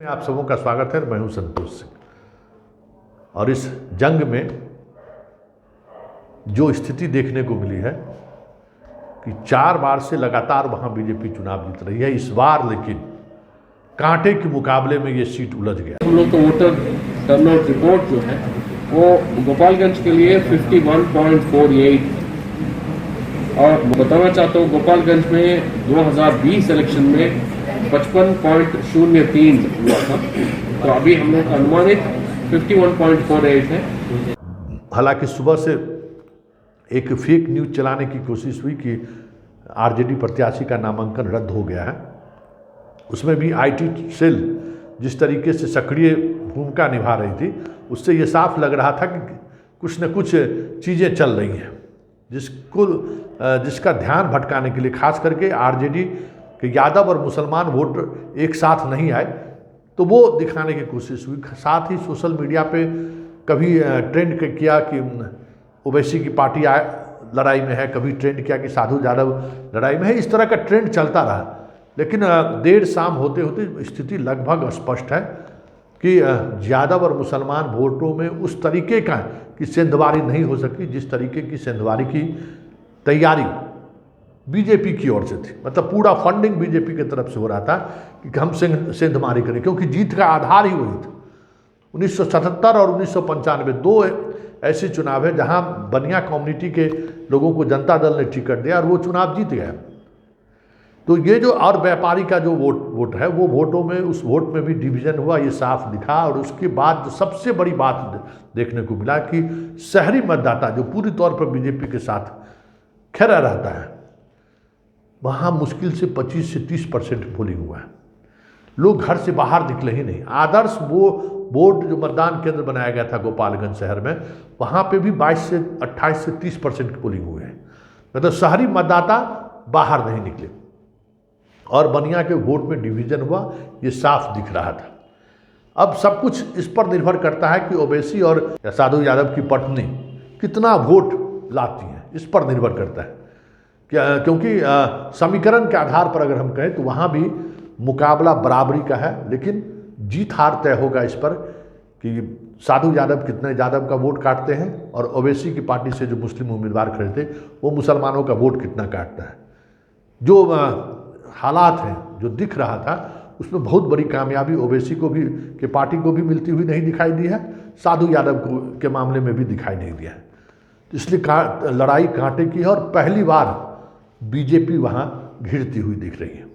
आप सबों का स्वागत है। मैं हूं संतोष सिंह। और इस जंग में जो स्थिति देखने को मिली है कि 4 बार से लगातार वहां बीजेपी चुनाव जीत रही है, इस बार लेकिन कांटे के मुकाबले में ये सीट उलझ गया। हम लोग तो वोटर टर्नआउट रिपोर्ट जो है वो गोपालगंज के लिए 51.48 और बताना चाहता हूँ गोपालगंज में 2020 इलेक्शन में 55.03 हुआ था, तो अभी हम लोग का अनुमानित 51.48 है। हालांकि सुबह से एक फेक न्यूज चलाने की कोशिश हुई कि आरजेडी प्रत्याशी का नामांकन रद्द हो गया है। उसमें भी आईटी सेल जिस तरीके से सक्रिय भूमिका निभा रही थी, उससे ये साफ लग रहा था कि कुछ न कुछ चीज़ें चल रही हैं जिसका ध्यान भटकाने के लिए, खास करके आरजेडी के यादव और मुसलमान वोट एक साथ नहीं आए, तो वो दिखाने की कोशिश हुई। साथ ही सोशल मीडिया पे कभी ट्रेंड किया कि ओवैसी की पार्टी लड़ाई में है, कभी ट्रेंड किया कि साधु यादव लड़ाई में है। इस तरह का ट्रेंड चलता रहा, लेकिन देर शाम होते होते स्थिति लगभग स्पष्ट है कि यादव और मुसलमान वोटों में उस तरीके का कि सेंधवारी नहीं हो सकी जिस तरीके की सेंधवारी की तैयारी बीजेपी की ओर से थी। मतलब पूरा फंडिंग बीजेपी की तरफ से हो रहा था कि हम सेंधमारी करें, क्योंकि जीत का आधार ही वही था। 1977 और 1995 दो ऐसे चुनाव है जहां बनिया कम्युनिटी के लोगों को जनता दल ने टिकट दिया और वो चुनाव जीत गया। तो ये जो और व्यापारी का जो वोट है, वो वोटों में, उस वोट में भी डिवीजन हुआ, ये साफ दिखा। और उसके बाद जो सबसे बड़ी बात देखने को मिला कि शहरी मतदाता जो पूरी तौर पर बीजेपी के साथ खड़ा रहता है, वहाँ मुश्किल से 25 से 30% पोलिंग हुआ है। लोग घर से बाहर निकले ही नहीं। आदर्श वो बोर्ड जो मतदान केंद्र बनाया गया था गोपालगंज शहर में, वहाँ पे भी 22 से 28 से 30% पोलिंग हुए हैं। मतलब शहरी मतदाता बाहर नहीं निकले और बनिया के वोट में डिवीजन हुआ, ये साफ दिख रहा था। अब सब कुछ इस पर निर्भर करता है कि ओवैसी और साधु यादव की पत्नी कितना वोट लाती हैं, इस पर निर्भर करता है। क्योंकि समीकरण के आधार पर अगर हम कहें तो वहाँ भी मुकाबला बराबरी का है, लेकिन जीत हार तय होगा इस पर कि साधु यादव कितने यादव का वोट काटते हैं और ओवैसी की पार्टी से जो मुस्लिम उम्मीदवार खड़े थे वो मुसलमानों का वोट कितना काटता है। जो हालात हैं, जो दिख रहा था, उसमें बहुत बड़ी कामयाबी ओवैसी को भी के पार्टी को भी मिलती हुई नहीं दिखाई दी है, साधु यादव के मामले में भी दिखाई नहीं दिया है। तो इसलिए लड़ाई कांटे की है और पहली बार बीजेपी वहाँ घिरती हुई दिख रही है।